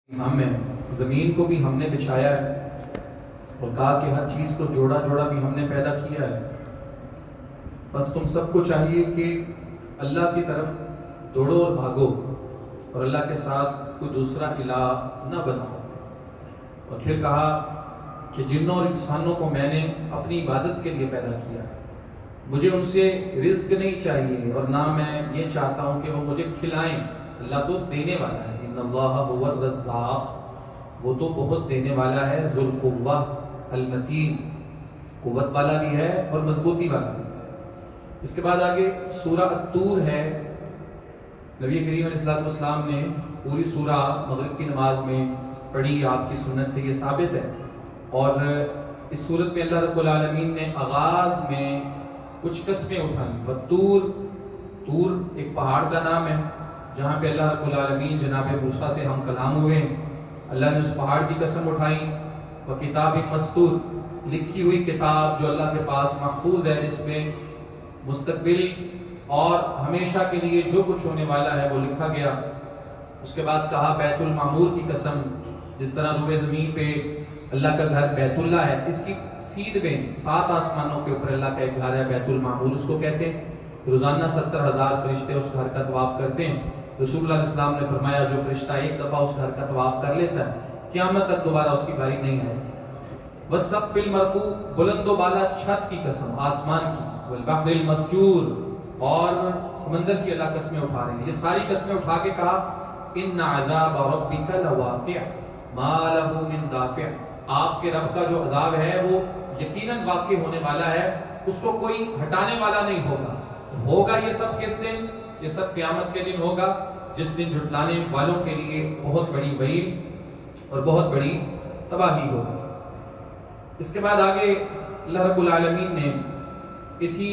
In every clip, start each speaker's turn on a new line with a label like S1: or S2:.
S1: ہم ہیں، زمین کو بھی ہم نے بچھایا ہے اور کہا کہ ہر چیز کو جوڑا جوڑا بھی ہم نے پیدا کیا ہے۔ بس تم سب کو چاہیے کہ اللہ کی طرف دوڑو اور بھاگو اور اللہ کے ساتھ کوئی دوسرا الہ نہ بناؤ۔ اور پھر کہا کہ جنوں اور انسانوں کو میں نے اپنی عبادت کے لیے پیدا کیا ہے، مجھے ان سے رزق نہیں چاہیے اور نہ میں یہ چاہتا ہوں کہ وہ مجھے کھلائیں۔ اللہ تو دینے والا ہے، ان اللہ هو الرزاق، وہ تو بہت دینے والا ہے، ذو القوہ المتین، قوت والا بھی ہے اور مضبوطی والا بھی ہے۔ اس کے بعد آگے سورہ الطور ہے۔ نبی کریم علیہ السلام نے پوری سورہ مغرب کی نماز میں پڑھی، آپ کی سنت سے یہ ثابت ہے۔ اور اس سورت میں اللہ رب العالمین نے آغاز میں کچھ قسمیں اٹھائیں۔ والطور، طور ایک پہاڑ کا نام ہے جہاں پہ اللہ رب العالمین جناب موسیٰ سے ہم کلام ہوئے۔ اللہ نے اس پہاڑ کی قسم اٹھائی۔ وکتاب مستور، لکھی ہوئی کتاب جو اللہ کے پاس محفوظ ہے، اس میں مستقبل اور ہمیشہ کے لیے جو کچھ ہونے والا ہے وہ لکھا گیا۔ اس کے بعد کہا بیت المعمور کی قسم، جس طرح روئے زمین پہ اللہ کا گھر بیت اللہ ہے، اس کی سیدھ میں 7 آسمانوں کے اوپر اللہ کا ایک گھر ہے بیت المعمور، اس کو کہتے ہیں۔ روزانہ 70,000 فرشتے اس گھر کا طواف کرتے ہیں۔ رسول اللہ علیہ السلام نے فرمایا جو فرشتہ ایک دفعہ اس گھر کا طواف کر لیتا ہے، قیامت تک دوبارہ اس کی باری نہیں آئے گی۔ والسقف المرفوع، بلند و بالا چھت کی قسم، آسمان کی۔ والبحر المسجور، اور سمندر کی اللہ قسمیں اٹھا رہے ہیں۔ یہ ساری قسمیں اٹھا کے کہا ان عذاب ربک لواقع ما له من دافع، آپ کے رب کا جو عذاب ہے وہ یقیناً واقع ہونے والا ہے، اس کو کوئی ہٹانے والا نہیں ہوگا۔ ہوگا یہ سب کس دن؟ یہ سب قیامت کے دن ہوگا، جس دن جھٹلانے والوں کے لیے بہت بڑی وعید اور بہت بڑی تباہی ہوگی۔ اس کے بعد آگے اللہ رب العالمین نے اسی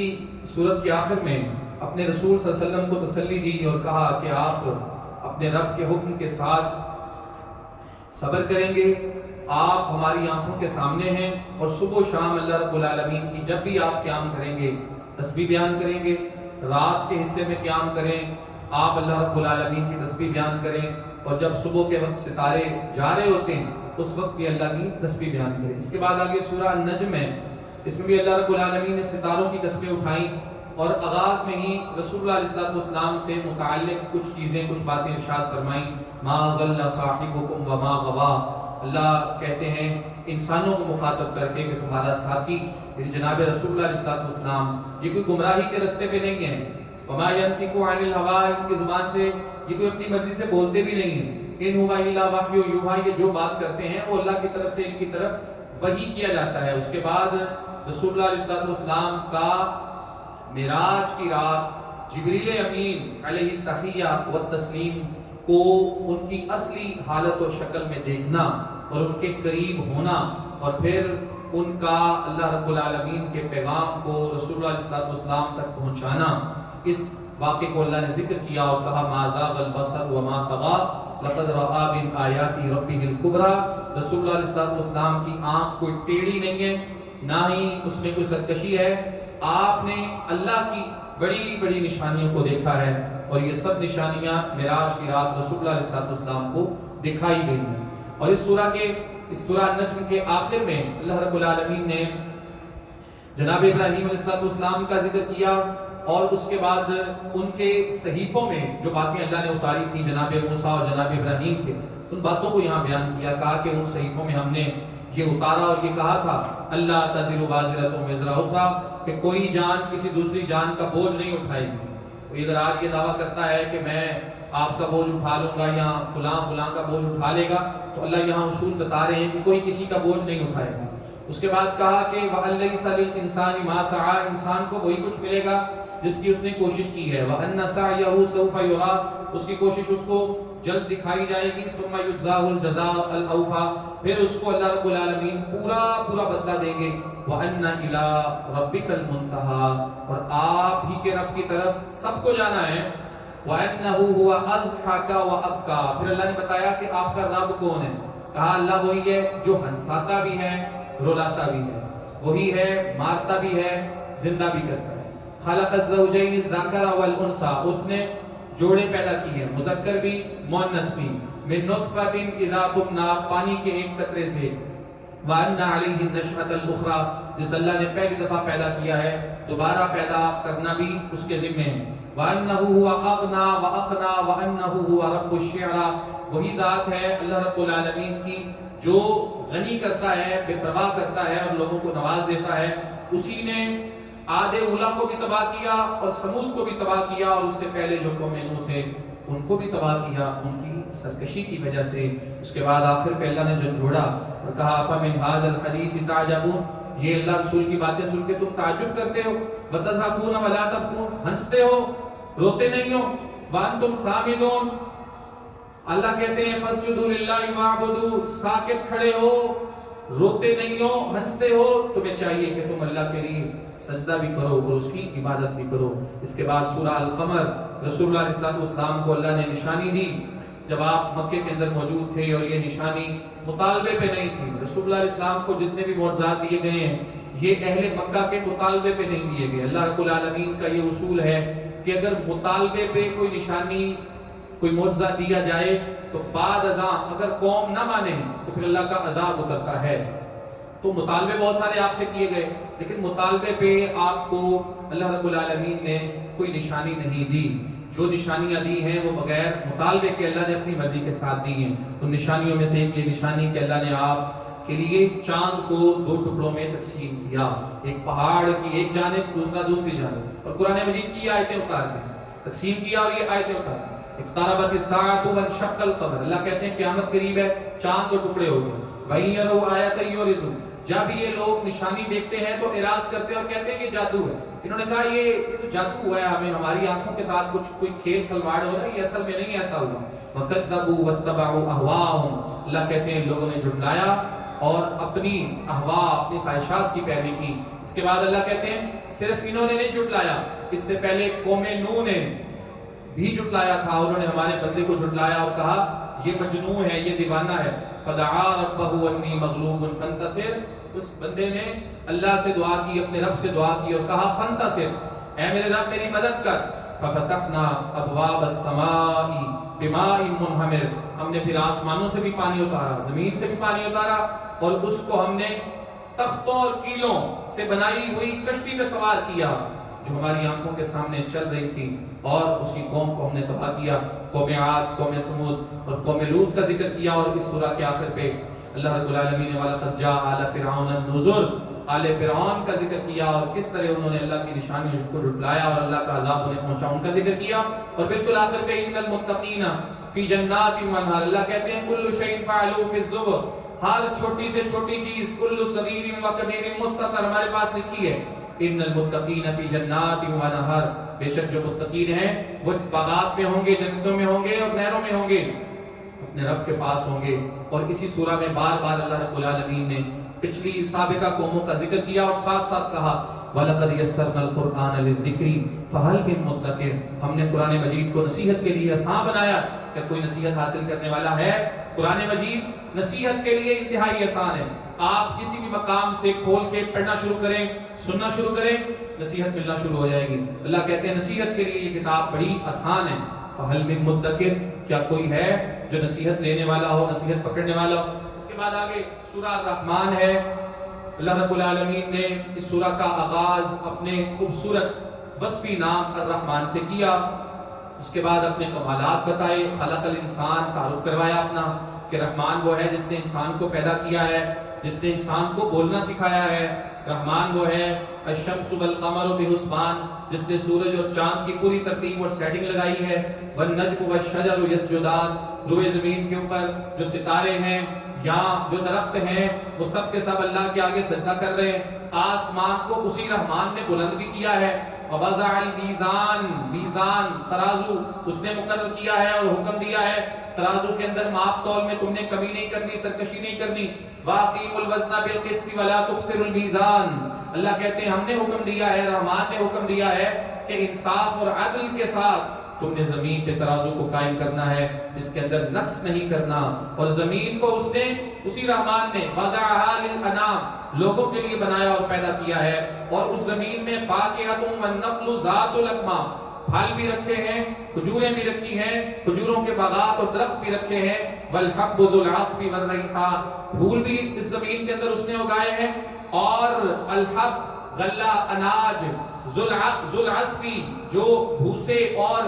S1: سورت کے آخر میں اپنے رسول صلی اللہ علیہ وسلم کو تسلی دی اور کہا کہ آپ اپنے رب کے حکم کے ساتھ صبر کریں گے، آپ ہماری آنکھوں کے سامنے ہیں، اور صبح و شام اللہ رب العالمین کی جب بھی آپ قیام کریں گے تسبیح بیان کریں گے، رات کے حصے میں قیام کریں آپ اللہ رب العالمین کی تسبیح بیان کریں، اور جب صبح کے وقت ستارے جا رہے ہوتے ہیں اس وقت بھی اللہ کی تسبیح بیان کریں۔ اس کے بعد آگے سورہ النجم ہے، اس میں بھی اللہ رب العالمین نے ستاروں کی قسمیں اٹھائیں، اور آغاز میں ہی رسول اللہ علیہ السلام سے متعلق کچھ چیزیں، کچھ باتیں ارشاد فرمائیں۔ ما ضل صاحبکم وما غوا، اللہ کہتے ہیں انسانوں کو مخاطب کر کے کہ تمہارا ساتھی یعنی جناب رسول اللہ علیہ السلام یہ کوئی گمراہی کے رستے پہ نہیں ہیں۔ وما ينطق عن الهوى، ان کی زبان سے یہ کوئی اپنی مرضی سے بولتے بھی نہیں ہیں۔ ان هو الا وحی یوحی، یہ جو بات کرتے ہیں وہ اللہ کی طرف سے ان کی طرف وحی کیا جاتا ہے۔ اس کے بعد رسول اللہ علیہ السلام کا معراج کی رات جبریل امین علیہ التحیہ والتسلیم کو ان کی اصلی حالت اور شکل میں دیکھنا اور ان کے قریب ہونا، اور پھر ان کا اللہ رب العالمین کے پیغام کو رسول اللہ علیہ السلام تک پہنچانا، اس واقعے کو اللہ نے ذکر کیا اور کہا ما زاغ البصر وما طغى لقد رأى من آیات ربه الکبریٰ۔ رسول اللہ علیہ السلام کی آنکھ کوئی ٹیڑھی نہیں ہے، نہ ہی اس میں کوئی سرکشی ہے، آپ نے اللہ کی بڑی بڑی نشانیوں کو دیکھا ہے، اور یہ سب نشانیاں معراج کی رات رسول اللہ علیہ السلام کو دکھائی گئی ہیں۔ اور اس سورہ النجم کے آخر میں اللہ رب العالمین نے جناب ابراہیم علیہ السلام کا ذکر کیا، اور اس کے بعد ان کے صحیفوں میں جو باتیں اللہ نے اتاری تھی جناب موسیٰ اور جناب ابراہیم کے، ان باتوں کو یہاں بیان کیا، کہا کہ ان صحیفوں میں ہم نے یہ اتارا اور یہ کہا تھا اللہ تزر وازرۃ وزر اخری، کہ کوئی جان کسی دوسری جان کا بوجھ نہیں اٹھائے گی۔ کوئی اگر آج یہ دعویٰ کرتا ہے کہ میں آپ کا بوجھ اٹھا لوں گا یا فلاں کا بوجھ اٹھا لے گا، تو اللہ یہاں اصول بتا رہے ہیں کہ کوئی کسی کا بوجھ نہیں اٹھائے گا۔ اس کے بعد کہا کہ وَأَن لَيْسَ لِلْإِنسَانِ مَا سَعَىٰ، انسان کو وہی کچھ ملے گا جس کی اس نے کوشش کی ہے۔ وَأَنَّ سَعْيَهُ سَوْفَ يُرَىٰ، اس کی کوشش اس کو جلد دکھائی جائے گی۔ ثُمَّ يُجْزَاهُ الْجَزَاءَ الْأَوْفَىٰ، پھر اس کو اللہ رب العالمین پورا بدلہ دیں گے۔ وَأَنَّ إِلَىٰ رَبِّكَ الْمُنتَهَىٰ، اور آپ ہی کے رب کی طرف سب کو جانا ہے۔ وَأَنَّهُ هُوَ أَضْحَكَ وَأَبْكَىٰ، پھر اللہ نے بتایا کہ آپ کا رب کون ہے، کہا اللہ وہی ہے جو ہنساتا بھی ہے رلاتا بھی ہے، وہی ہے مارتا بھی ہے زندہ بھی کرتا ہے۔ خلق الزوجین الذکر والانثیٰ، اس نے جوڑے پیدا کی ہیں، مذکر بھی مؤنث بھی۔ من نطفۃ اذا تمنا، پانی کے ایک قطرے سے، وَأَنَّ عَلَيْهِ النَّشْأَةَ الْأُخْرَى، جس اللہ نے پہلی دفعہ پیدا کیا ہے دوبارہ پیدا کرنا بھی اس کے ذمہ ہے، وَأَنَّهُ هُوَ أَغْنَى وَأَقْنَى وَأَنَّهُ هُوَ رَبُّ الشِّعْرَى، وہی ذات ہے اللہ رب العالمین کی جو غنی کرتا ہے، بے پرواہ کرتا ہے اور لوگوں کو نواز دیتا ہے۔ اسی نے عاد اولا کو بھی تباہ کیا اور سمود کو بھی تباہ کیا، اور اس سے پہلے جو قوم نوح تھے ان کو بھی تباہ کیا ان کی سرکشی کی وجہ سے۔ اس کے بعد آخر پہ اللہ نے جو جوڑا اور کہا فَمِنْ هَذَا الْحَدِيثِ تَعْجَبُونَ، یہ اللہ رسول کی باتیں سن کے تم تعجب کرتے ہو، وَتَضْحَكُونَ وَلَا تَبْكُونَ، ہنستے ہو روتے نہیں ہو، وَأَنْتُمْ سَامِدُونَ، اللہ کہتے ہیں فَاسْجُدُوا لِلَّهِ وَاعْبُدُوا، ساکت کھڑے ہو، روتے نہیں ہو، ہنستے ہو، تمہیں چاہیے کہ تم اللہ کے لیے سجدہ بھی کرو اور اس کی عبادت بھی کرو۔ اس کے بعد سورہ القمر، رسول اللہ علیہ السلام کو اللہ نے نشانی دی جب آپ مکے کے اندر موجود تھے، اور یہ نشانی مطالبے پہ نہیں تھی۔ رسول اللہ علیہ السلام کو جتنے بھی معجزات دیے گئے ہیں یہ اہل مکہ کے مطالبے پہ نہیں دیے گئے۔ اللہ رب العالمین کا یہ اصول ہے کہ اگر مطالبے پہ کوئی نشانی، کوئی معجزہ دیا جائے تو بعد ازاں اگر قوم نہ مانے تو پھر اللہ کا عذاب اترتا ہے۔ تو مطالبے بہت سارے آپ سے کیے گئے، لیکن مطالبے پہ آپ کو اللہ رب العالمین نے کوئی نشانی نہیں دی۔ جو نشانیاں دی ہیں وہ بغیر مطالبے کے اللہ نے اپنی مرضی کے ساتھ دی ہیں۔ ان نشانیوں میں سے ایک یہ نشانی کہ اللہ نے آپ کے لیے چاند کو دو ٹکڑوں میں تقسیم کیا، ایک پہاڑ کی ایک جانب، دوسرا دوسری جانب، اور قرآن مجید کی آیتیں اتار دی، تقسیم کیا اور یہ آیتیں اتار دی۔ اقتربت الساعۃ وانشق القمر، اللہ کہتے ہیں قیامت قریب ہے، چاند دو ٹکڑے ہو گئے۔ وَإِن يَرَوْا آیَةً يُعْرِضُوا، جب یہ لوگ نشانی دیکھتے ہیں تو اعراض کرتے ہیں اور کہتے ہیں کہ جادو ہے۔ انہوں نے کہا یہ تو جادو ہوا ہے، ہمیں ہماری آنکھوں کے ساتھ کچھ کوئی کھیل کھلواڑ ہو رہا ہے، یہ اصل میں نہیں ایسا ہوا۔ وَكَذَّبُوا وَاتَّبَعُوا أَهْوَاءَهُمْ، اللہ کہتے ہیں لوگوں نے جھٹلایا اور اپنی اہوا، اپنی خواہشات کی پیروی کی۔ اس کے بعد اللہ کہتے ہیں صرف انہوں نے نہیں جھٹلایا، اس سے پہلے قوم نوح نے بھی جھٹلایا تھا، انہوں نے ہمارے بندے کو جھٹلایا اور کہا یہ مجنون ہے، یہ دیوانہ ہے۔ فَدَعَا رَبَّهُ أَنِّي مَغْلُوبٌ فَانْتَصِرْ، اس بندے نے اللہ سے دعا کی، اپنے رب سے دعا کی اور کہا فَانْتَصِرْ، اے میرے رب میری مدد کر۔ فَفَتَحْنَا أَبْوَابَ السَّمَاءِ بِمَاءٍ مُنْهَمِرٍ، ہم نے پھر آسمانوں سے بھی پانی اتارا، زمین سے بھی پانی اتارا، اور اس کو ہم نے تختوں اور کیلوں سے بنائی ہوئی کشتی پہ سوار کیا جو ہماری آنکھوں کے سامنے چل رہی تھی، اور اس کی قوم کو ہم نے تباہ کیا۔ قوم عاد، قوم سمود اور قوم لوط کا ذکر کیا، اور اس سورہ کے آخر پہ اللہ رب العالمین نے وَلَقَدْ جَاءَ آلَ فِرْعَوْنَ النُّذُرُ، آل فرعون کا ذکر کیا، اور کس طرح انہوں نے اللہ کی نشانیوں کو جھٹلایا اور اللہ کا عذاب انہیں پہنچا، ان کا ذکر کیا۔ اور بالکل آخر پہ ان المتقین فی جنات وانہار، اللہ کہتے ہیں کل شیء فعلوہ فی الزبر، ہر چھوٹی سے چھوٹی چیز، کل صغیر و کبیر مستطر ہمارے پاس لکھی ہے۔ ان المتقین فی جنات ونہر، بے شک جو متقین ہیں وہ باغات میں ہوں گے، جنتوں میں ہوں گے اور نہروں میں ہوں گے، اپنے رب کے پاس ہوں گے۔ اور اسی سورہ میں بار بار اللہ رب العالمین نے پچھلی سابقہ قوموں کا ذکر کیا اور ساتھ ساتھ کہا وَلَقَدْ يَسَّرْنَا الْقُرْآنَ لِلذِّكْرِ فَهَلْ مِن مُدَّكِرٍ، ہم نے قرآن مجید کو نصیحت کے لیے آسان بنایا، کیا کوئی نصیحت حاصل کرنے والا ہے؟ قرآن مجید نصیحت کے لیے انتہائی آسان ہے، آپ کسی بھی مقام سے کھول کے پڑھنا شروع کریں، سننا شروع کریں، نصیحت ملنا شروع ہو جائے گی۔ اللہ کہتے ہیں نصیحت کے لیے یہ کتاب بڑی آسان ہے۔ فَهَلْ مِن مُدَّكِرٍ، کیا کوئی ہے جو نصیحت لینے والا ہو، نصیحت پکڑنے والا ہو؟ اس کے بعد آگے سورہ الرحمن ہے۔ اللہ رب العالمین نے اس سورہ کا آغاز اپنے خوبصورت وصفی نام الرحمن سے کیا، اس کے بعد اپنے کمالات بتائے، خلق الانسان تعارف کروایا اپنا کہ رحمان وہ ہے جس نے انسان کو پیدا کیا ہے، جس نے انسان کو بولنا سکھایا ہے۔ رحمان وہ ہے الشمس والقمر بحسبان، جس نے سورج اور چاند کی پوری ترتیب اور سیٹنگ لگائی ہے۔ والنجم والشجر یسجدان، روئے زمین کے اوپر جو ستارے ہیں یا جو درخت ہیں وہ سب کے سب اللہ کے آگے سجدہ کر رہے ہیں۔ آسمان کو اسی رحمان نے بلند بھی کیا ہے۔ ووضع المیزان، میزان ترازو اس نے مقرر کیا ہے اور حکم دیا ہے ترازو کے اندر ماپ تول میں تم نے کمی نہیں کرنی، سرکشی نہیں کرنی۔ واقیموا الوزن بالقسط ولا تخسروا الميزان، اللہ کہتے ہیں ہم نے حکم دیا ہے، رحمان نے حکم دیا ہے کہ انصاف اور عدل کے ساتھ تم نے زمین پہ ترازو کو قائم کرنا ہے، اس کے اندر نقص نہیں کرنا۔ اور زمین کو اس نے اسی رحمان نے وضعها للانام، لوگوں کے لیے بنایا اور پیدا کیا ہے۔ اور اس زمین میں فاکہۃ والنخل ذات الاکمام، پھل بھی رکھے ہیں، کھجوریں بھی رکھی ہیں، کھجوروں کے باغات اور درخت بھی رکھے ہیں، والحب ذو العصف والریحان، پھول بھی اس زمین کے اندر اس نے اگائے ہیں، اور الحب غلہ اناج، ذو العصف جو بھوسے اور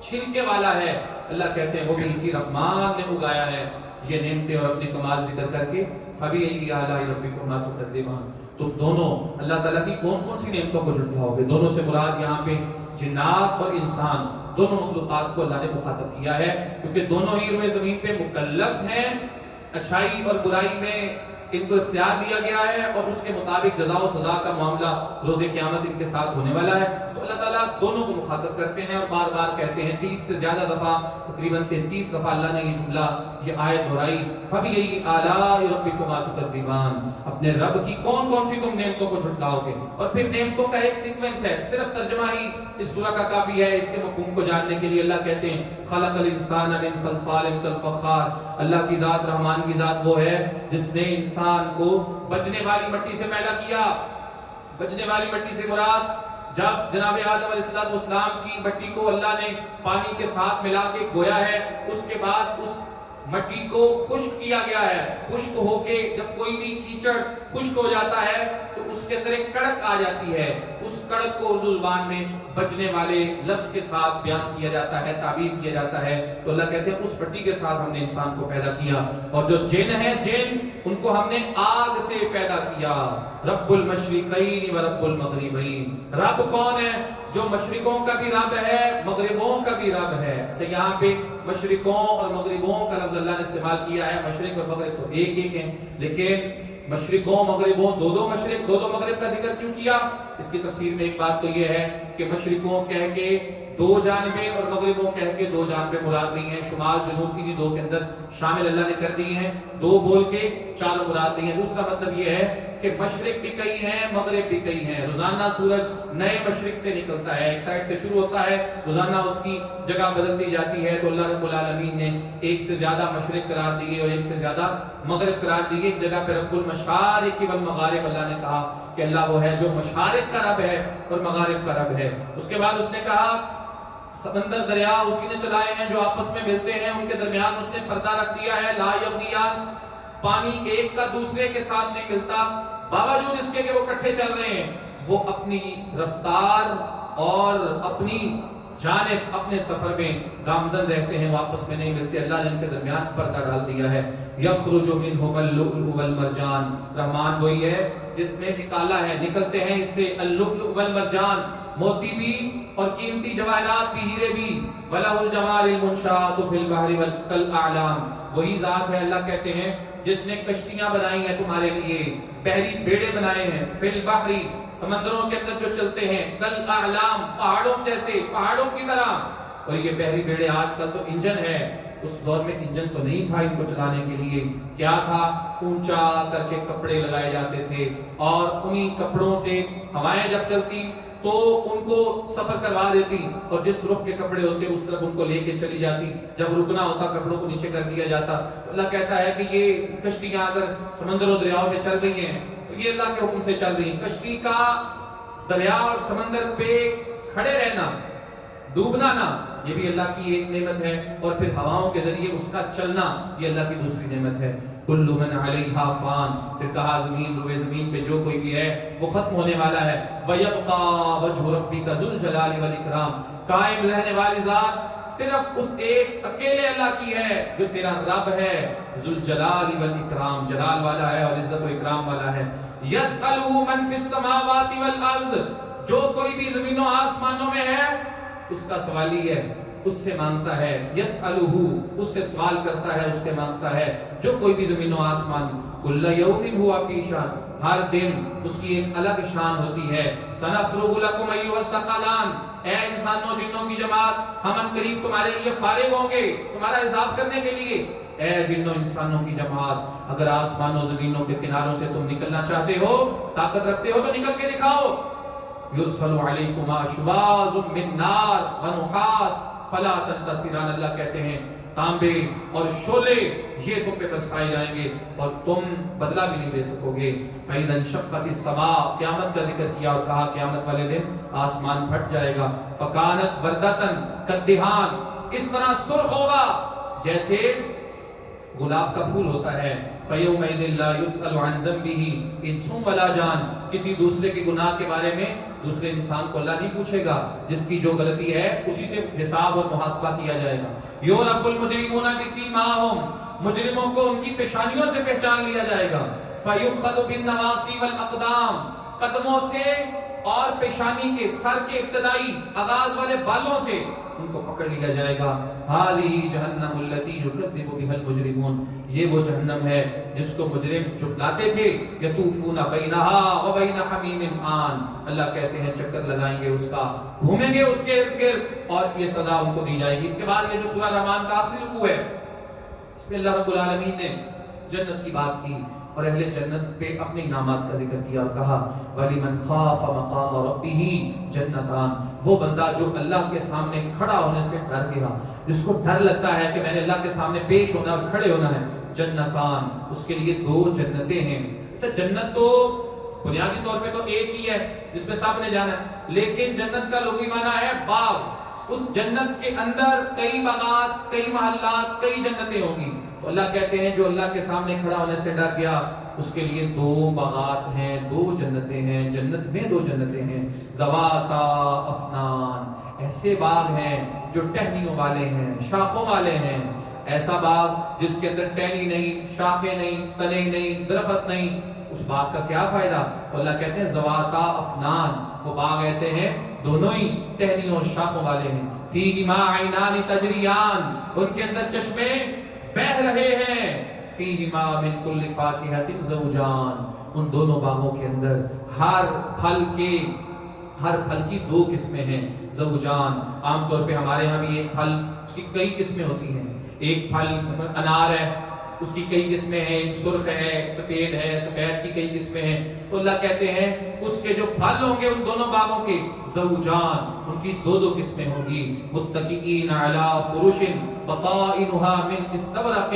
S1: چھلکے والا ہے، اللہ کہتے ہیں وہ بھی اسی رحمان نے اگایا ہے۔ یہ نعمتیں اور اپنے کمال ذکر کر کے فَبِأَيِّ آلَاءِ رَبِّكُمَا تُكَذِّبَانِ، تم دونوں اللہ تعالیٰ کی کون کون سی نعمتوں کو جھٹلاؤ گے؟ دونوں سے مراد یہاں پہ جنات اور انسان، دونوں مخلوقات کو اللہ نے مخاطب کیا ہے، کیونکہ دونوں ہی روئے زمین پہ مکلف ہیں، اچھائی اور برائی میں ان کو اختیار دیا گیا ہے، اور اس کے مطابق جزا و سزا کا معاملہ روز قیامت ان کے ساتھ ہونے والا ہے۔ تو اللہ تعالیٰ دونوں کو مخاطب کرتے ہیں اور بار بار کہتے ہیں، 30 سے زیادہ دفعہ، تقریباً 33 دفعہ اللہ نے یہ جملہ، یہ آیت دہرائی، فَبِأَيِّ آلَاءِ رَبِّكُمَا تُكَذِّبَانِ، اپنے رب کی کون کون سی تم نعمتوں کو جھٹلاؤ گے؟ اور پھر نعمتوں کا ایک سیکوینس ہے، صرف ترجمہ ہی اس سورہ کا کافی ہے اس کے مفہوم کو جاننے کے لیے۔ اللہ کہتے ہیں خلق الانسان من صلصال کالفخار، اللہ کی ذات، رحمان کی ذات وہ ہے جس نے انسان کو بچنے والی مٹی سے پیدا کیا۔ بچنے والی مٹی سے مراد جب جناب آدم علیہ السلام کی مٹی کو اللہ نے پانی کے ساتھ ملا کے گویا ہے، اس کے بعد اس مٹی کو خشک کیا گیا ہے۔ خشک ہو کے جب کوئی بھی کیچڑ خشک ہو جاتا ہے تو اس کے اندر ایک کڑک آ جاتی ہے، اس کڑک کو اردو زبان میں بچنے والے لفظ کے ساتھ بیان کیا جاتا ہے، تعبیر کیا جاتا ہے۔ تو اللہ کہتے ہیں اس مٹی کے ساتھ ہم نے انسان کو پیدا کیا، اور جو جن ہے جن، ان کو ہم نے آگ سے پیدا کیا۔ رب المشرقین و رب المغربین، رب کون ہے؟ جو مشرقوں کا بھی رب ہے، مغربوں کا بھی رب ہے۔ اچھا، یہاں پہ مشرقوں اور مغربوں کا لفظ اللہ نے استعمال کیا ہے، مشرق اور مغرب تو ایک ایک ہیں، لیکن مشرقوں مغربوں، دو مشرق دو مغرب کا ذکر کیوں کیا؟ اس کی تفسیر میں ایک بات تو یہ ہے کہ مشرقوں کہہ کے دو جانبیں اور مغربوں کہہ کے دو جانبیں مراد نہیں ہیں، شمال جنوب کی دو کے اندر شامل اللہ نے کر دی ہیں، دو بول کے چاروں مراد نہیں ہیں۔ دوسرا مطلب یہ ہے کہ مشرق بھی کئی ہیں، مغرب بھی کئی ہیں۔ روزانہ سورج نئے مشرق سے نکلتا ہے، ایک سائڈ سے شروع ہوتا ہے، روزانہ اس کی جگہ بدلتی جاتی ہے۔ تو اللہ رب العالمین نے ایک سے زیادہ مشرق قرار دیے اور ایک سے زیادہ مغرب قرار دیے۔ ایک جگہ پہ رب المشارق والمغارب اللہ نے کہا کہ اللہ وہ ہے جو مشارق کا رب ہے اور مغارب کا رب ہے۔ اس کے بعد اس نے کہا سمندر دریا اسی نے چلائے ہیں جو آپس میں ملتے ہیں، ان کے درمیان اس نے پردہ رکھ دیا ہے، لا یبغیان، پانی ایک کا دوسرے کے ساتھ نہیں ملتا، باوجود اس کے کہ وہ کٹھے چل رہے ہیں، وہ اپنی رفتار اور اپنی جانب اپنے سفر میں گامزن رہتے ہیں، وہ آپس میں نہیں ملتے، اللہ نے ان کے درمیان پردہ ڈال دیا ہے۔ یخرج منہما اللؤلؤ والمرجان، رحمان وہی ہے جس نے نکالا ہے، نکلتے ہیں اس سے اللؤلؤ والمرجان، موتی بھی اور قیمتی جواہرات بھی، ہیرے بھی، وَلَهُ الْجَوَارِ الْمُنشَآتُ فِي الْبَحْرِ وَالْأَعْلَامِ، وہی ذات ہے اللہ کہتے ہیں جس نے کشتیاں بنائی ہیں تمہارے لیے، بحری بیڑے بنائے ہیں، فی البحر، سمندروں کے اندر جو چلتے ہیں، کالاعلام، پہاڑوں جیسے، پہاڑوں کی طرح۔ اور یہ بحری بیڑے آج کل تو انجن ہے، اس دور میں انجن تو نہیں تھا ان کو چلانے کے لیے، کیا تھا؟ اونچا کر کے کپڑے لگائے جاتے تھے، اور انہی کپڑوں سے ہوائیں جب چلتی تو ان کو سفر کروا دیتی، اور جس رخ کے کپڑے ہوتے اس طرف ان کو لے کے چلی جاتی، جب رکنا ہوتا کپڑوں کو نیچے کر دیا جاتا۔ تو اللہ کہتا ہے کہ یہ کشتیاں اگر سمندر و دریاؤں میں چل رہی ہیں تو یہ اللہ کے حکم سے چل رہی ہیں۔ کشتی کا دریا اور سمندر پہ کھڑے رہنا، ڈوبنا نہ، یہ بھی اللہ کی ایک نعمت ہے، اور پھر ہواؤں کے ذریعے اس کا چلنا، یہ اللہ کی دوسری نعمت ہے۔ کل من علیہا فان، پھر کہا زمین، روئے زمین پہ جو کوئی بھی ہے وہ ختم ہونے والا ہے۔ وَيَبْقَى وَجْهُ رَبِّكَ ذُو الْجَلَالِ وَالْإِكْرَامِ، قائم رہنے والی ذات صرف اس ایک اکیلے اللہ کی ہے جو تیرا رب ہے، ذو الجلال والإکرام، جلال والا ہے اور عزت و اکرام والا ہے۔ يَسْأَلُهُ مَنْ فِي السَّمَاوَاتِ وَالْأَرْضِ، جو کوئی بھی زمین و آسمانوں میں ہے اس کا سوالی ہے، اس سے مانگتا ہے، یسألہ، اس سے سوال کرتا ہے، اس سے مانگتا ہے، جو کوئی بھی زمین و آسمان، کل یوم ہوا فی شان، ہر دن اس کی ایک الگ شان ہوتی ہے۔ سنفرغ لکم ایھا الثقلان، اے انسانوں جنوں کی جماعت، ہم ان قریب تمہارے لیے فارغ ہوں گے تمہارا حساب کرنے کے لیے۔ اے جنوں انسانوں کی جماعت، اگر آسمانوں زمینوں کے کناروں سے تم نکلنا چاہتے ہو، طاقت رکھتے ہو تو نکل کے دکھاؤ۔ یرسل علیکما شواظ من نار ونحاس فلا تنتصران، اللہ کہتے ہیں تانبے اور شعلے یہ تم پہ برسائے جائیں گے اور تم بدلہ بھی نہیں لے سکو گے. فَإِذَا انشَقَّتِ السَّمَاءُ قیامت کا ذکر کیا اور کہا قیامت والے دن آسمان پھٹ جائے گا. فَكَانَتْ وَرْدَةً كَالدِّهَانِ اس طرح سرخ ہوگا جیسے گلاب کا پھول ہوتا ہے. فَيَوْمَئِذٍ لَا يُسْأَلُ عَنْ ذَنبِهِ انسٌ وَلَا جان کسی دوسرے کے گناہ کے بارے میں دوسرے انسان کو اللہ نہیں پوچھے گا. جس کی جو غلطی ہے اسی سے حساب اور محاسبہ کیا جائے گا. يُعْرَفُ الْمُجْرِمُونَ بِسِيمَاهُمْ مجرموں کو ان کی پیشانیوں سے پہچان لیا جائے گا. فَيُؤْخَذُ بِالنَّوَاصِي وَالْأَقْدَامِ قدموں سے اور پیشانی کے سر کے ابتدائی آغاز والے بالوں سے ان کو پکڑ لیا جائے گا. هَذِهِ جَهَنَّمُ الَّتِي يُكَذِّبُ بِهَا الْمُجْرِمُونَ یہ وہ جہنم ہے جس کو مجرم جھٹلاتے تھے. يَطُوفُونَ بَيْنَهَا وَبَيْنَ حَمِيمٍ آن اللہ کہتے ہیں چکر لگائیں گے اس کا گھومیں گے اس کے ارد گرد اور یہ سزا ان کو دی جائے گی. اس کے بعد یہ جو سورہ رحمان کا آخری رکوع ہے اس میں اللہ رب العالمین نے جنت کی بات کی اور اہل جنت پہ اپنے انعامات کا ذکر کیا اور کہا وَلِمَنْ خَافَ مَقَامَ رَبِّهِ جَنَّتَانِ وہ بندہ جو اللہ کے سامنے کھڑا ہونے سے ڈر گیا جس کو ڈر لگتا ہے کہ میں نے اللہ کے سامنے پیش ہونا اور کھڑے ہونا ہے. جنتان اس کے لیے 2 جنتیں ہیں. اچھا جنت تو بنیادی طور پہ تو ایک ہی ہے جس میں سب نے جانا ہے لیکن جنت کا لغوی معنی ہے باغ. اس جنت کے اندر کئی باغات کئی محلات کئی جنتیں ہوں گی. تو اللہ کہتے ہیں جو اللہ کے سامنے کھڑا ہونے سے ڈر گیا اس کے لیے 2 باغات ہیں 2 جنتیں ہیں. جنت میں 2 جنتیں ہیں. ذواتا افنان ایسے باغ ہیں جو ٹہنیوں والے ہیں شاخوں والے ہیں. ایسا باغ جس کے اندر ٹہنی نہیں شاخیں نہیں تنے نہیں درخت نہیں اس باغ کا کیا فائدہ. تو اللہ کہتے ہیں ذواتا افنان وہ باغ ایسے ہیں دونوں ہی ٹہنیوں اور شاخوں والے ہیں. فیہما عینان تجریان ان کے اندر چشمے بہ رہے ہیں. فیہما من کل فاکہۃ زوجان ان دونوں باغوں کے اندر ہر پھل کی 2 قسمیں ہیں. زوجان عام طور پہ ہمارے ہاں بھی ایک پھل اس کی کئی قسمیں ہوتی ہیں. ایک پھل مثلا انار ہے اس کی کئی قسمیں ہیں. ایک سرخ ہے ایک سفید ہے سفید کی کئی قسمیں ہیں. تو اللہ کہتے ہیں اس کے جو پھل ہوں گے ان دونوں باغوں کے زوجان ان کی 2 قسمیں ہوں گی. متکئین علی فرش بطائنها من استبرق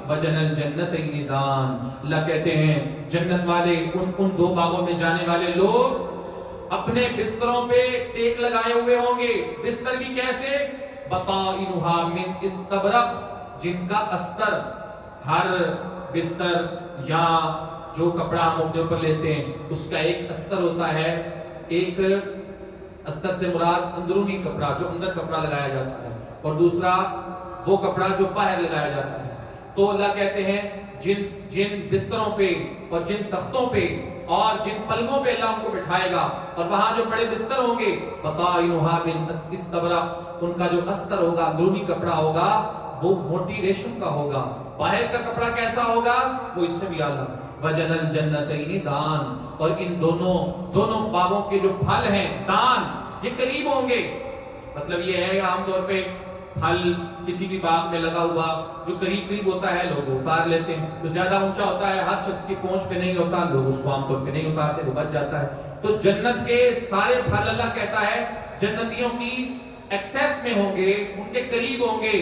S1: وجنى الجنتین دان اللہ کہتے ہیں جنت والے ان 2 باغوں میں جانے والے لوگ اپنے بستروں پہ ٹیک لگائے ہوئے ہوں گے. بستر بھی کیسے بطائنها من استبرق جن کا استر ہر بستر یا جو کپڑا ہم اپنے اوپر لیتے ہیں اس کا ایک استر ہوتا ہے. ایک استر سے مراد اندرونی کپڑا جو اندر کپڑا لگایا جاتا ہے اور دوسرا وہ کپڑا جو باہر لگایا جاتا ہے. تو اللہ کہتے ہیں جن بستروں پہ اور جن تختوں پہ اور جن پلگوں پہ اللہ ان کو بٹھائے گا اور وہاں جو بڑے بستر ہوں گے بطائنها من استبرق ان کا جو استر ہوگا اندرونی کپڑا ہوگا وہ موٹی ریشم کا ہوگا. باہر کا کپڑا کیسا ہوگا وہ اس سے بھی اعلیٰ. وجنى الجنتین دان اور ان دونوں باغوں کے جو پھل ہیں دان یہ قریب ہوں گے. مطلب یہ ہے عام طور پہ پھل کسی بھی باغ میں لگا ہوا جو قریب ہوتا ہے لوگ اتار لیتے ہیں. جو زیادہ اونچا ہوتا ہے ہر شخص کی پہنچ پہ نہیں ہوتا لوگ اس کو عام طور پہ نہیں اتارتے وہ بچ جاتا ہے. تو جنت کے سارے پھل اللہ کہتا ہے جنتیوں کی ایکسیس میں ہوں گے ان کے قریب ہوں گے.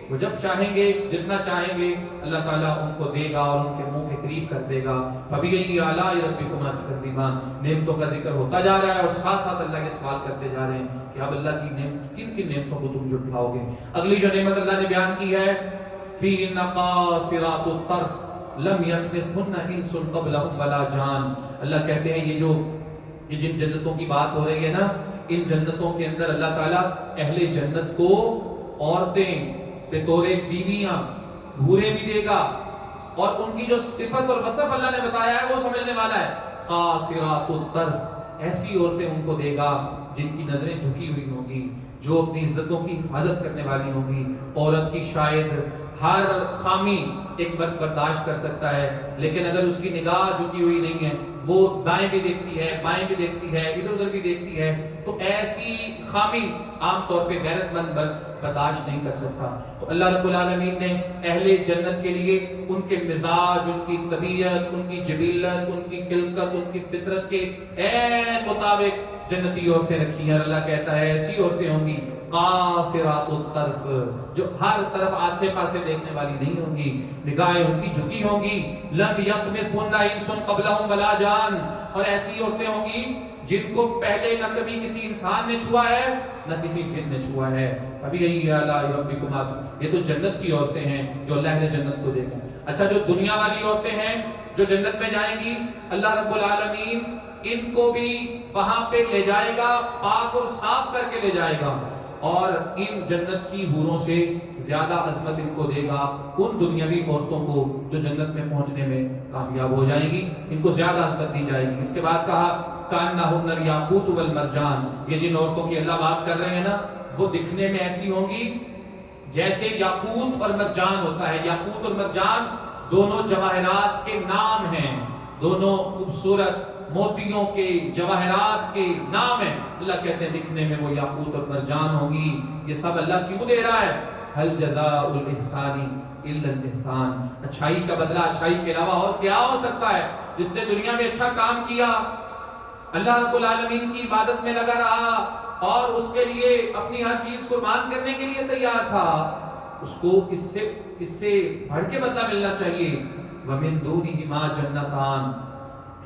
S1: وہ جب چاہیں گے جتنا چاہیں گے اللہ تعالیٰ ان کو دے گا اور ان کے منہ کے قریب کر دے گا. فَبِأَيِّ آلَاءِ رَبِّكُمَا تُكَذِّبَانِ نعمتوں کا ذکر ہوتا جا رہا ہے اور ساتھ ساتھ اللہ کے سوال کرتے جا رہے ہیں کہ اب اللہ کی کن نعمتوں کو تم جھٹلاؤ گے. اگلی جو نعمت اللہ نے بیان کی ہے فِيهِنَّ قَاصِرَاتُ الطَّرْفِ لَمْ يَطْمِثْهُنَّ إِنسٌ قَبْلَهُمْ وَلَا جَانٌ اللہ کہتے ہیں یہ جن جنتوں کی بات ہو رہی ہے نا ان جنتوں کے اندر اللہ تعالیٰ اہل جنت کو عورتیں بطور بیویاں حوریں بھی دے گا اور ان کی جو صفت اور وصف اللہ نے بتایا ہے وہ سمجھنے والا ہے. قاصرات الطرف ایسی عورتیں ان کو دے گا جن کی نظریں جھکی ہوئی ہوں گی جو اپنی عزتوں کی حفاظت کرنے والی ہوں گی. عورت کی شاید ہر خامی ایک مرد برداشت کر سکتا ہے لیکن اگر اس کی نگاہ جھکی ہوئی نہیں ہے وہ دائیں بھی دیکھتی ہے بائیں بھی دیکھتی ہے ادھر ادھر بھی دیکھتی ہے تو ایسی خامی عام طور پہ غیرت مند برداشت نہیں کر سکتا. تو اللہ رب العالمین نے اہل جنت کے لیے ان کے مزاج ان کی طبیعت ان کی جبلت ان کی خلقت ان کی فطرت کے عین مطابق جنتی عورتیں رکھی ہیں. اللہ کہتا ہے ایسی عورتیں ہوں گی قاصرات الطرف، جو ہر طرف آسے پاسے دیکھنے والی نہیں ہوں گی، نگاہیں ان کی جھکی ہوں گی. لم یطمثہن انس قبلہم ولا جان، اور ایسی عورتیں ہوں گی جن کو پہلے نہ کبھی کسی انسان نے چھوا ہے نہ کسی جن نے چھوا ہے. فبأي آلاء ربكما، یہ تو جنت کی عورتیں ہیں جو اللہ نے جنت کو دیکھا. اچھا جو دنیا والی عورتیں ہیں جو جنت میں جائیں گی، اللہ رب العالمین ان کو بھی وہاں پہ لے جائے گا، پاک اور صاف کر کے لے جائے گا، اور ان جنت کی حوروں سے زیادہ عظمت ان کو دے گا ان دنیاوی عورتوں کو جو جنت میں پہنچنے میں کامیاب ہو جائیں گی، ان کو زیادہ عظمت دی جائے گی. اس کے بعد کہا کأنہن الیاقوت والمرجان، یہ جن عورتوں کی اللہ بات کر رہے ہیں نا، وہ دکھنے میں ایسی ہوں گی جیسے یاقوت اور مرجان ہوتا ہے. یاقوت اور مرجان دونوں جواہرات کے نام ہیں، دونوں خوبصورت موتیوں کے جواہرات کے نام ہیں. اللہ کہتے ہیں دکھنے میں وہ یاقوت اور مرجان ہوں گی. یہ سب اللہ کیوں دے رہا ہے؟ هل جزاء الاحسان الا الاحسان، اچھائی کا بدلہ اچھائی کے علاوہ اور کیا ہو سکتا ہے؟ جس نے دنیا میں اچھا کام کیا، اللہ رب العالمین کی عبادت میں لگا رہا اور اس کے لیے اپنی ہر چیز قربان کرنے کے لیے تیار تھا، اس کو اس سے بڑھ کے بدلہ ملنا چاہیے. وَمِن دُونِهِمَا جَنَّتَانِ،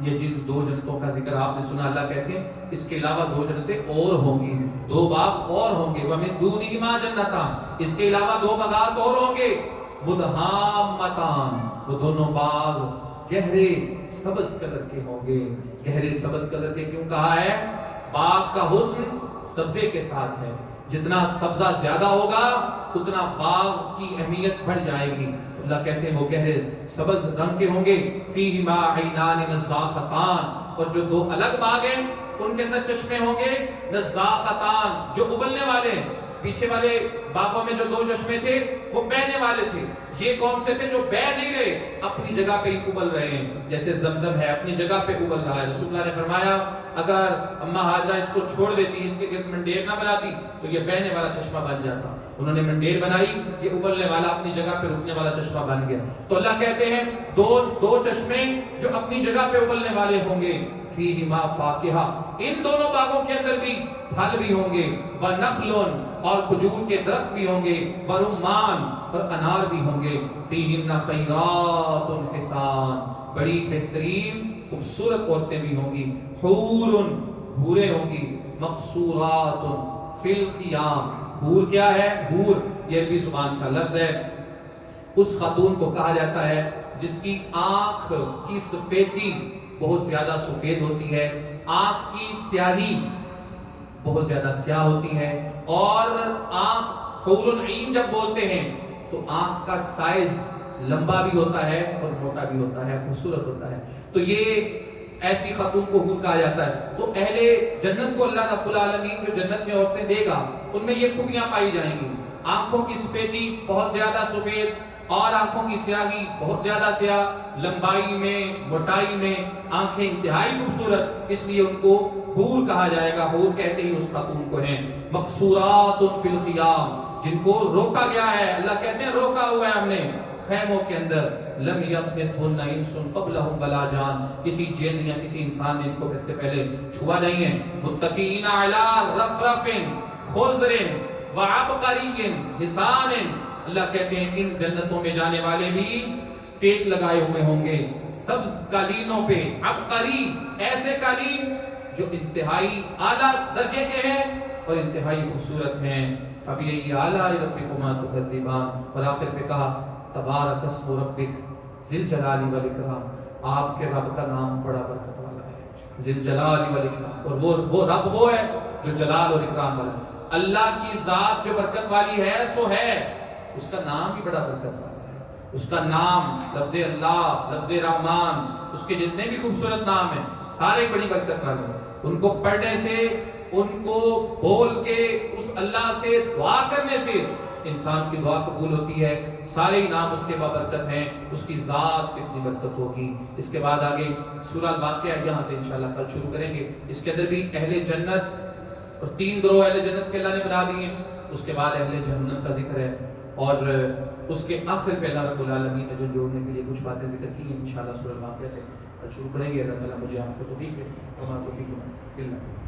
S1: یہ جن دو جنتوں کا ذکر آپ نے سنا، اللہ کہتے ہیں اس کے علاوہ دو جنتیں اور ہوں گی، دو باغ اور ہوں گے. وَمِن دُونِهِمَا جَنَّتَانِ، اس کے علاوہ دو باغات اور ہوں گے. مُدْهَامَّتَانِ، وہ دونوں باغ گہرے سبز کلر کے ہوں گے. گہرے سبز کلر کے کیوں کہا ہے؟ باغ کا حسن سبزے کے ساتھ ہے، جتنا سبزہ زیادہ ہوگا اتنا باغ کی اہمیت بڑھ جائے گی. تو اللہ کہتے ہیں وہ گہرے سبز رنگ کے ہوں گے. فیہما عینان نضاختان، اور جو دو الگ باغ ہیں ان کے اندر چشمے ہوں گے نضاختان، جو ابلنے والے ہیں. پیچھے والے باغوں میں جو دو چشمے تھے وہ بہنے والے تھے، یہ کون سے تھے جو بہ نہیں رہے، اپنی جگہ پہ ہی ابل رہے ہیں. جیسے زمزم ہے اپنی جگہ پہ ابل رہا ہے. رسول اللہ نے فرمایا اگر اماں ہاجرہ اس کو چھوڑ دیتی، اس کے گرد منڈیر نہ بناتی تو یہ بہنے والا چشمہ بن جاتا. انہوں نے منڈیر بنائی، یہ ابلنے والا اپنی جگہ پہ رکنے والا چشمہ بن گیا. تو اللہ کہتے ہیں دو چشمے جو اپنی جگہ پہ ابلنے والے ہوں گے. فیہما فاکہہ، ان دونوں باغوں کے اندر بھی پھل بھی ہوں گے. ونخل، اور کھجور کے درخت بھی ہوں گے. ورمان، اور انار بھی ہوں گے. فیہن خیرات حسان، بڑی بہترین خوبصورت عورتیں بھی ہوں گی. حور، حوریں ہوں گی. مقصورات فی الخیام، حور کیا ہے؟ حور یہ عربی زبان کا لفظ ہے. اس خاتون کو کہا جاتا ہے جس کی آنکھ کی سفیدی بہت زیادہ سفید ہوتی ہے، آنکھ کی سیاہی بہت زیادہ سیاہ ہوتی ہے، اور آنکھ حور العین جب بولتے ہیں تو آنکھ کا سائز لمبا بھی ہوتا ہے اور موٹا بھی ہوتا ہے، خوبصورت ہوتا ہے. تو یہ ایسی خاتون کو حور کہا جاتا ہے. تو اہل جنت کو اللہ رب العالمین جو جنت میں عورتیں دے گا ان میں یہ خوبیاں پائی جائیں گی. آنکھوں کی سفیدی بہت زیادہ سفید، اور آنکھوں کی سیاہی بہت زیادہ سیاہ، لمبائی میں موٹائی میں آنکھیں انتہائی خوبصورت، اس لیے ان کو حور کہا جائے گا. حور کہتے ہی اس خاتون کو ہیں. مقصورات فی الخیام، جن کو روکا گیا ہے، اللہ کہتے ہیں روکا ہوا ہے ہم نے خیموں کے اندر. لم یطمثہن انس قبلہم ولا جان، کسی جن یا کسی انسان نے ان کو اس سے پہلے چھوا نہیں ہے. متکئین علی رفرف خضر وعبقری حسان، اللہ کہتے ہیں ان جنتوں میں جانے والے بھی ٹیک لگائے ہوئے ہوں گے سبز قالینوں پہ. عبقری، ایسے قالین جو انتہائی اعلیٰ درجے کے ہیں اور انتہائی خوبصورت ہیں. فبأي آلاء ربكما تكذبان، اور آخر پہ کہا تبارک اسم ربک ذی الجلال والاکرام، آپ کے رب کا نام بڑا برکت والا ہے، ذی الجلال والاکرام. اور وہ رب وہ ہے جو جلال اور اکرام والا ہے. اللہ کی ذات جو برکت والی ہے سو ہے، اس کا نام بھی بڑا برکت والا ہے. اس کا نام لفظ اللہ، لفظ رحمان، اس کے جتنے بھی خوبصورت نام ہیں سارے بڑی برکت والے ہیں. ان کو پڑھنے سے، ان کو بول کے، اس اللہ سے دعا کرنے سے انسان کی دعا قبول ہوتی ہے. سارے ہی نام اس کے بابرکت ہیں، اس کی ذات کتنی برکت ہوگی. اس کے بعد آگے سورہ الواقعہ یہاں سے انشاءاللہ کل شروع کریں گے. اس کے اندر بھی اہل جنت اور 3 گروہ اہل جنت کے اللہ نے بنا دیے. اس کے بعد اہل جہنم کا ذکر ہے، اور اس کے آخر پہ اللہ رب العالمین نے جو جوڑنے کے لیے کچھ باتیں ذکر کی ہیں. انشاءاللہ سورہ الواقعہ سے کل شروع کریں گے. اللہ تعالیٰ مجھے آپ کو توفیق دے. وما توفیق الا باللہ.